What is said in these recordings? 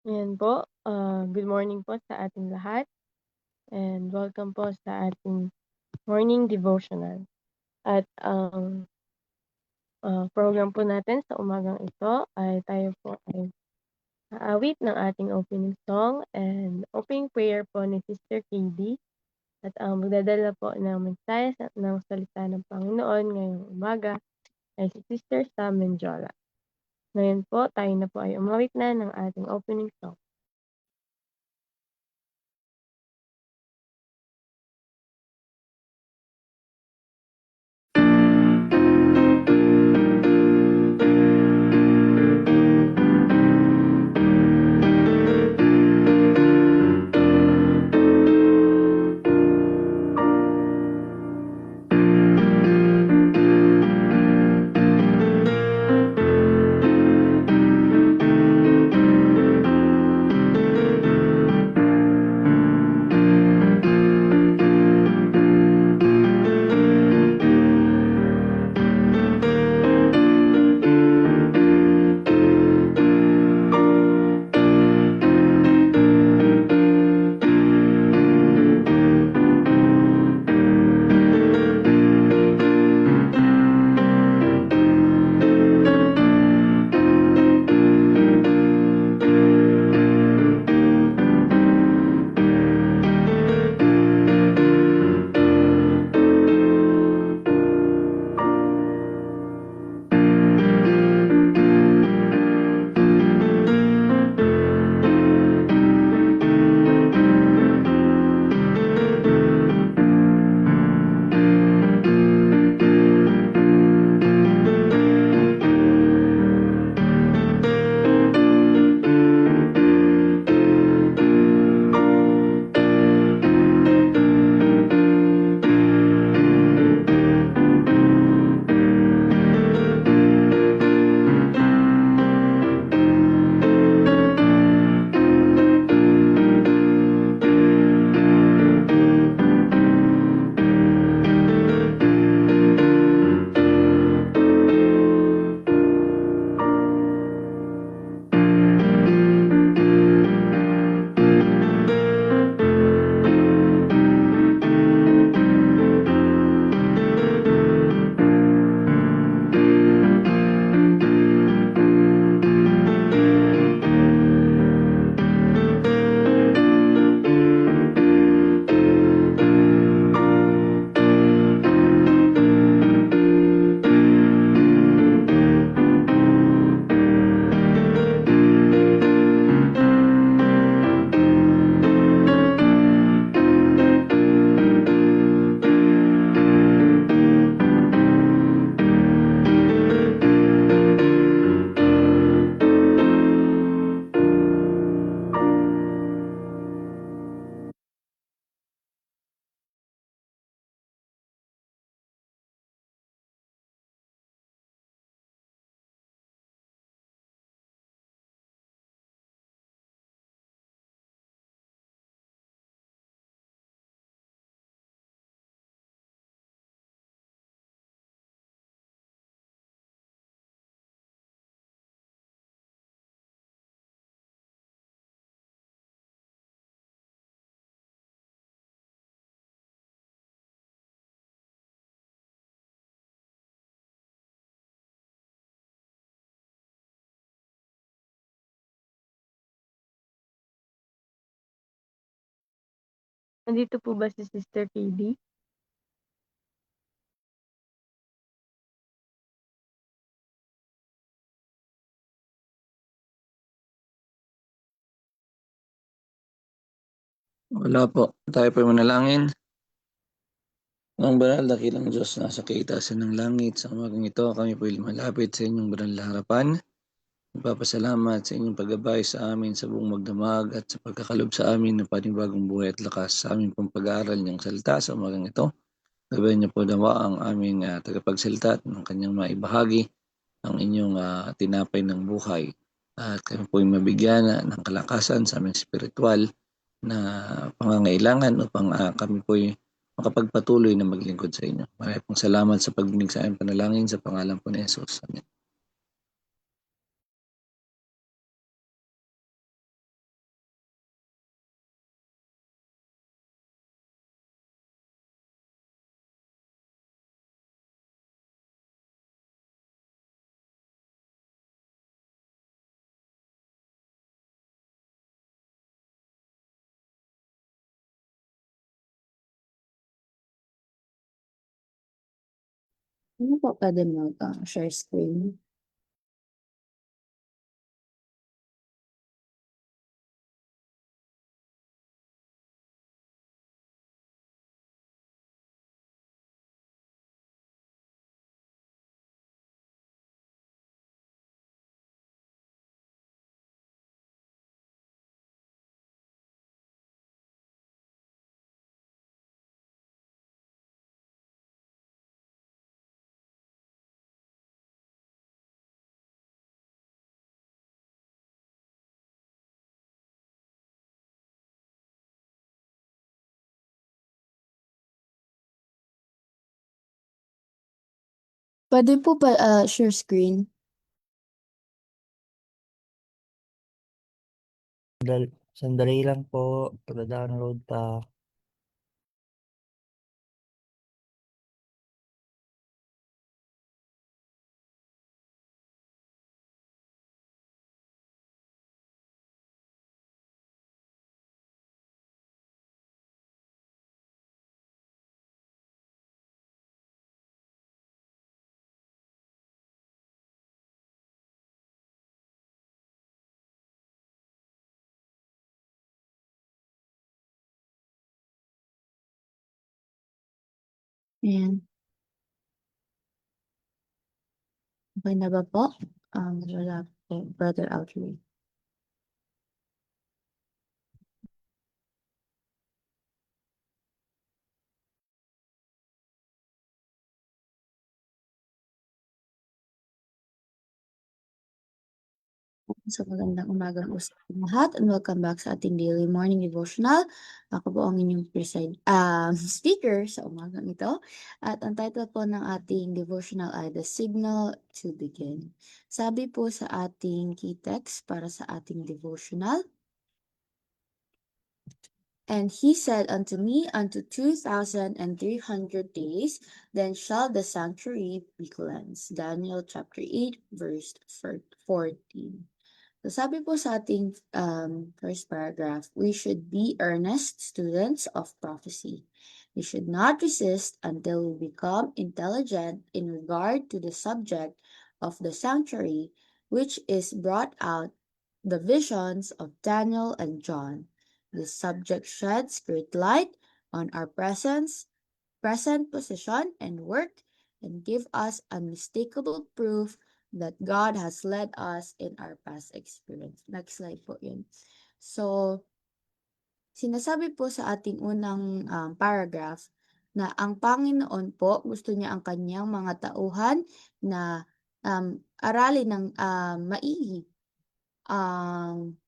Ayan po, good morning po sa ating lahat and welcome po sa ating morning devotional. At ang, program po natin sa umagang ito ay tayo po ay aawit ng ating opening song and opening prayer po ni Sister KD at ang magdadala po ng mensahe ng salita ng Panginoon ngayong umaga ay si Sister Sam Menjola. Ngayon po, tayo na po ay umawit na ng ating opening song. Nandito po ba si Sister KD? Wala po. Tayo po manalangin. Ang banal na kilang Diyos na sa kaitaasan ng langit, sa umagang ito, kami po lumalapit sa inyong banal na harapan. Nagpapasalamat sa inyong paggabay sa amin sa buong magdamag at sa pagkakalob sa amin ng panibagong buhay at lakas sa aming pong pag-aaral niyang salita sa umagang ito. Gabayan niyo po nawa ang aming tagapagsalita at ng kanyang maibahagi ang inyong tinapay ng buhay. At kami po mabigyan ng kalakasan sa aming spiritual na pangangailangan upang kami po makapagpatuloy na maglingkod sa inyo. Maraming pong salamat sa pagdinig sa aming panalangin sa pangalan po ni Jesus. Amen. Ano po pwede mag-share screen? Pwede po ba share screen? Sandali lang po, pag-download pa. Ayan. Okay na ba po? Wala po, Brother Audrey. So magandang umaga po sa ating lahat and welcome back sa ating daily morning devotional. Ako po ang inyong speaker sa umagang ito. At ang title po ng ating devotional ay The Signal to Begin. Sabi po sa ating key text para sa ating devotional, "And he said unto me, unto 2,300 days, then shall the sanctuary be cleansed." Daniel chapter 8, verse 14. So sabi po sa ating first paragraph, we should be earnest students of prophecy. We should not resist until we become intelligent in regard to the subject of the sanctuary, which is brought out the visions of Daniel and John. This subject sheds great light on our present position and work, and give us unmistakable proof that God has led us in our past experience. Next slide po yun. So, sinasabi po sa ating unang paragraph na ang Panginoon po gusto niya ang kanyang mga tauhan na aralin ng maigi ang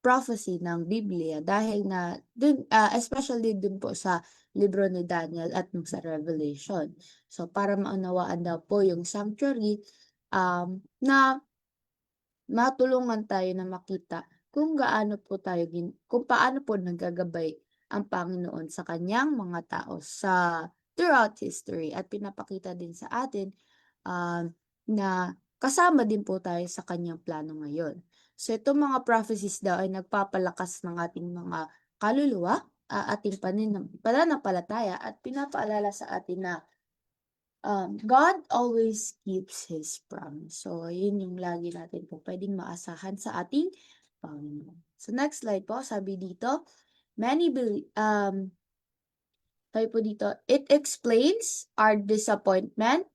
prophecy ng Biblia dahil na dun, especially dun po sa libro ni Daniel at nung sa Revelation. So, para maunawaan daw po yung sanctuary, na matulungan tayo na makita kung kung paano po naggagabay ang Panginoon sa kanyang mga tao throughout history, at pinapakita din sa atin na kasama din po tayo sa kanyang plano ngayon. So itong mga prophecies daw ay nagpapalakas ng ating mga kaluluwa, ating pananampalataya, at pinapaalala sa atin na God always keeps His promise. So, yun yung lagi natin po pwedeng maasahan sa ating Panginoon. So, next slide po, sabi dito, sabi po dito, it explains our disappointment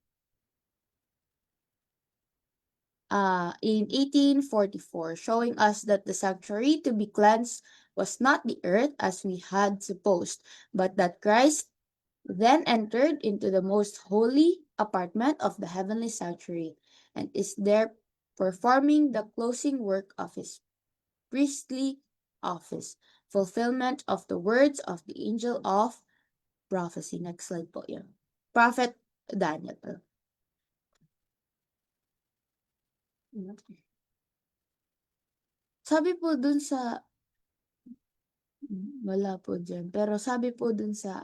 in 1844, showing us that the sanctuary to be cleansed was not the earth as we had supposed, but that Christ then entered into the most holy apartment of the heavenly sanctuary, and is there performing the closing work of his priestly office, fulfillment of the words of the angel of prophecy. Next slide po yun. Prophet Daniel. Sabi po dun sa, wala po dyan, pero sabi po dun sa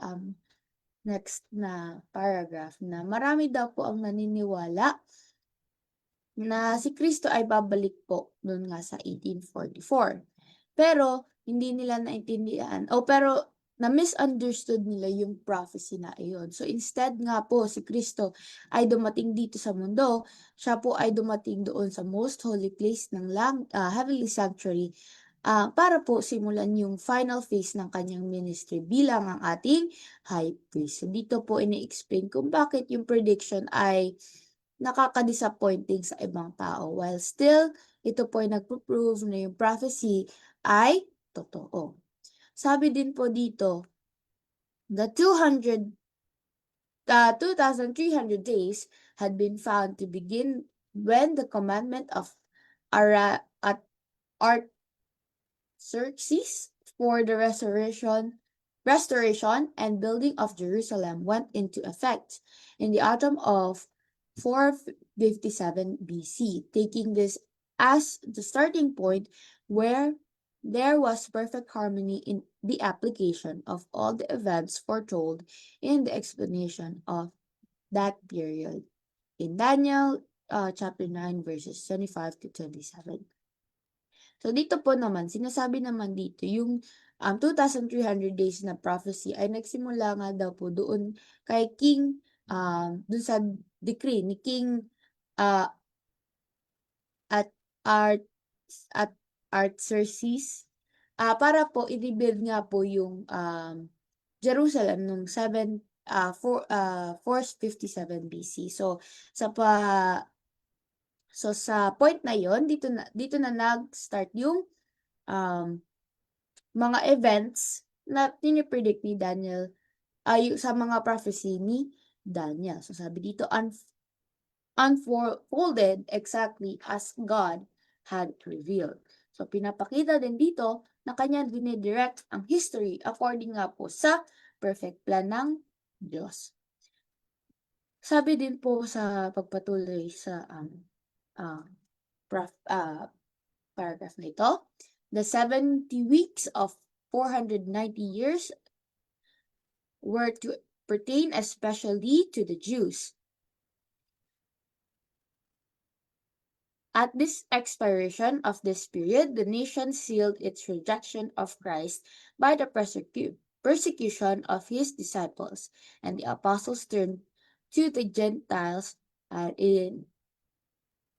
next na paragraph na marami daw po ang naniniwala na si Kristo ay babalik po noon nga sa 1844. Pero hindi nila naintindihan, pero na-misunderstood nila yung prophecy na iyon. So instead nga po, si Kristo ay dumating dito sa mundo, siya po ay dumating doon sa most holy place ng heavenly sanctuary para po simulan yung final phase ng kanyang ministry bilang ang ating high priest. So dito po ini-explain kung bakit yung prediction ay nakaka-disappointing sa ibang tao while still ito po ay nagpo-prove na yung prophecy ay totoo. Sabi din po dito, the 2,300 days had been found to begin when the commandment of Artaxerxes for the restoration and building of Jerusalem went into effect in the autumn of 457 BC, taking this as the starting point where there was perfect harmony in the application of all the events foretold in the explanation of that period in Daniel chapter 9 verses 25 to 27. So dito po naman, sinasabi naman dito yung 2,300 days na prophecy ay nagsimula nga daw po doon kay King, doon sa decree ni King at Artaxerxes para po i-rebuild nga po yung Jerusalem nung 457 BC. So sa point na yon, dito na nag-start yung mga events na pinipredict ni Daniel sa mga prophecy ni Daniel. So sabi dito, unfolded exactly as God had revealed. So pinapakita din dito na kanya dinidirect ang history according nga po sa perfect plan ng Diyos. Sabi din po sa pagpatuloy sa paragraph na ito, the 70 weeks of 490 years were to pertain especially to the Jews. At this expiration of this period, the nation sealed its rejection of Christ by the persecution of his disciples, and the apostles turned to the Gentiles in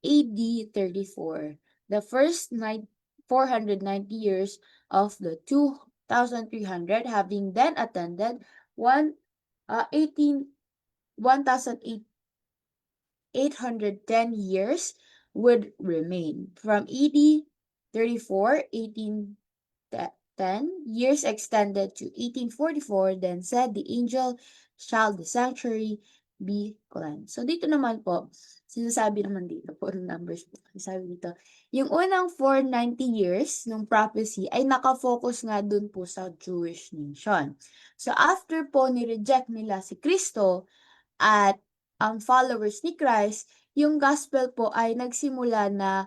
AD 34. The first 490 years of the 2,300 having then attended 1,810 years would remain. From AD 34, 1810 years extended to 1844, then said the angel, shall the sanctuary be cleansed. So dito naman po, sinasabi naman dito po ng numbers po. Sabi dito, yung unang 490 years ng prophecy ay nakafocus nga dun po sa Jewish nation. So after po ni-reject nila si Kristo at ang followers ni Christ, yung gospel po ay nagsimula na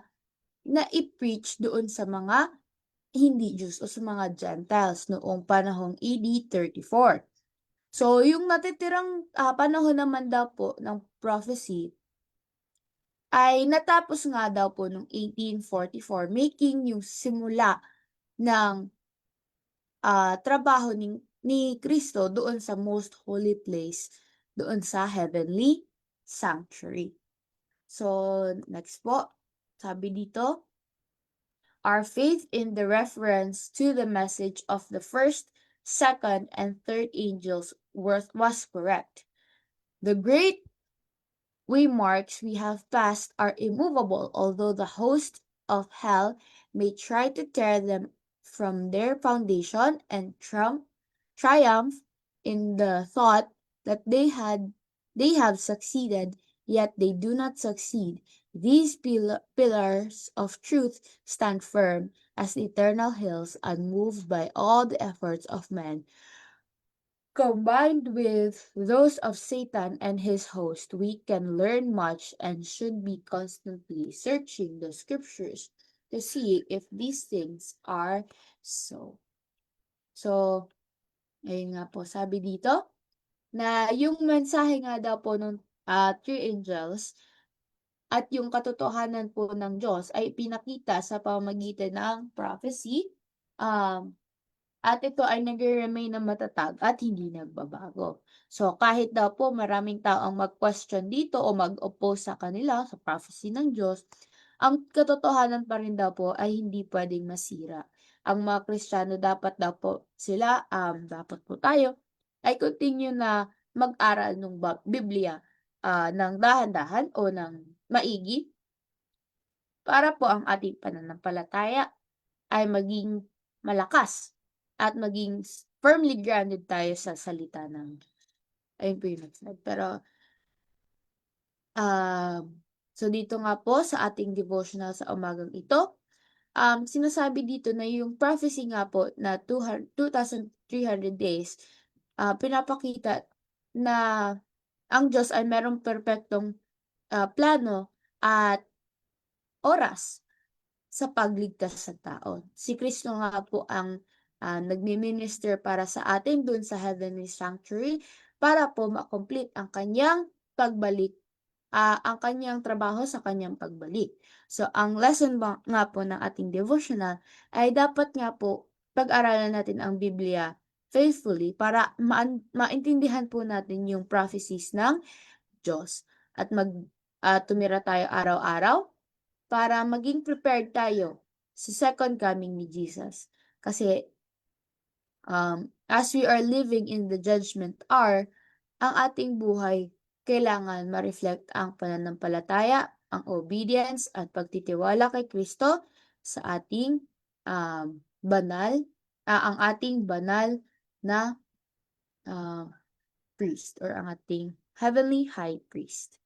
i-preach doon sa mga hindi Jews o sa mga Gentiles noong panahong AD 34. So, yung natitirang panahon naman daw po ng prophecy ay natapos nga daw po noong 1844, making yung simula ng trabaho ni Kristo doon sa most holy place, doon sa heavenly sanctuary. So, next po, sabi dito, our faith in the reference to the message of the first, second, and third angels was correct. The great waymarks we have passed are immovable, although the host of hell may try to tear them from their foundation and triumph in the thought that they have succeeded, yet they do not succeed. These pillars of truth stand firm as the eternal hills, unmoved by all the efforts of men. Combined with those of Satan and his host, we can learn much and should be constantly searching the scriptures to see if these things are so. So, ayun nga po, sabi dito, na yung mensahe nga daw po ng three angels at yung katotohanan po ng Diyos ay pinakita sa pamamagitan ng prophecy at ito ay nagre-remain na matatag at hindi nagbabago. So, kahit daw po maraming tao ang mag-question dito o mag-oppose sa kanila, sa prophecy ng Diyos, ang katotohanan pa rin daw po ay hindi pwedeng masira. Ang mga Kristiyano dapat daw po sila, dapat po tayo, ay continue na mag-aral ng Biblia ng dahan-dahan o ng maigi para po ang ating pananampalataya ay maging malakas at maging firmly grounded tayo sa salita ng ayun po yung next slide. Pero, so dito nga po sa ating devotional sa umagang ito, sinasabi dito na yung prophecy nga po na 2,300 days, pinapakita na ang Diyos ay merong perpektong plano at oras sa pagligtas sa tao. Si Kristo nga po ang nagmi-minister para sa atin dun sa heavenly sanctuary para po ma-complete ang kanyang pagbalik, ang kanyang trabaho sa kanyang pagbalik. So, ang lesson nga po ng ating devotional ay dapat nga po pag-aralan natin ang Biblia faithfully para maintindihan po natin yung prophecies ng Diyos at tumira tayo araw-araw para maging prepared tayo sa second coming ni Jesus. Kasi as we are living in the judgment hour, ang ating buhay kailangan ma-reflect ang pananampalataya, ang obedience at pagtitiwala kay Kristo sa ating ang ating banal na priest or ang ating heavenly high priest.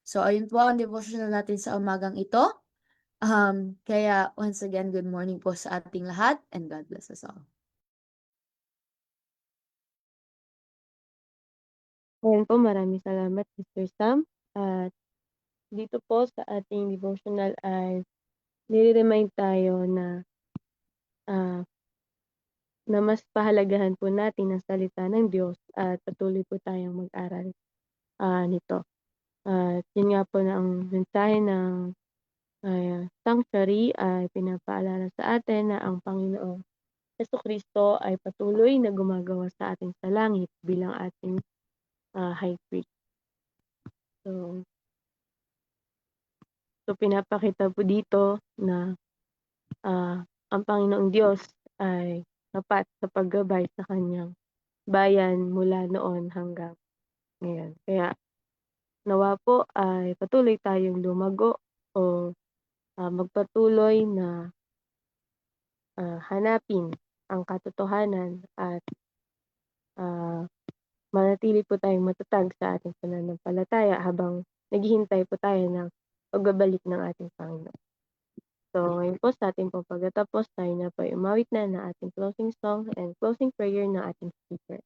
So, ayun po ang devotional natin sa umagang ito. Kaya once again, good morning po sa ating lahat and God bless us all. Ayan po, maraming salamat, Mr. Sam. At dito po sa ating devotional ay nire-remind tayo na mas pahalagahan po natin ang salita ng Diyos at patuloy po tayong mag-aral nito. At yun nga po na ang mensahe ng sanctuary ay pinapaalala sa atin na ang Panginoong Jesucristo ay patuloy na gumagawa sa atin sa langit bilang ating high priest. So pinapakita po dito na ang Panginoong Diyos ay tapat sa paggabay sa kanyang bayan mula noon hanggang ngayon. Kaya nawa po ay patuloy tayong lumago o magpatuloy na hanapin ang katotohanan at manatili po tayong matatag sa ating pananampalataya habang naghihintay po tayo ng pagbabalik ng ating Panginoon. So, ngayon po sa ating pagkatapos, tayo na po umawit na ng ating closing song and closing prayer ng ating speaker.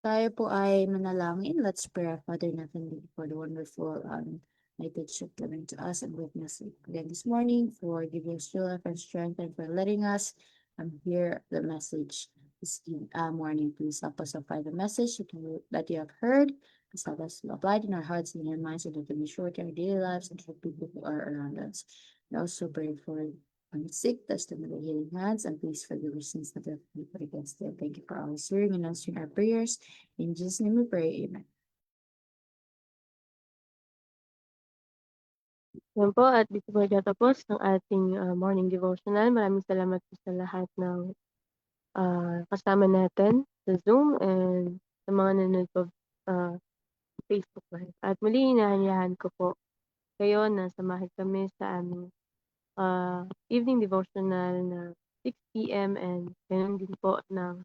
Tayo po ay manalangin. Let's pray. Our Father in heaven, for the wonderful message you've given to us and witness it again this morning, for giving us joy and strength, and for letting us hear the message this morning. Please help us apply the message that you have heard. Please help us to apply it in our hearts and in our minds so that we can be short in our daily lives and for people who are around us. We also pray for sick, touch them with the healing hands, and please forgive our sins that we have put against them. Thank you for always hearing and answering our prayers. In Jesus' name we pray, amen. Yan po, at dito po nagtatapos ng ating morning devotional. Maraming salamat po sa lahat ng kasama natin sa Zoom and sa mga nanonood po Facebook Live. At muli, inaanyayahan ko po kayo na samahan kami sa aming evening devotional na 6 p.m. and ganun din po ng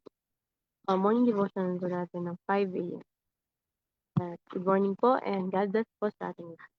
morning devotional po natin ng 5 a.m. Good morning po and God bless po sa ating lahat.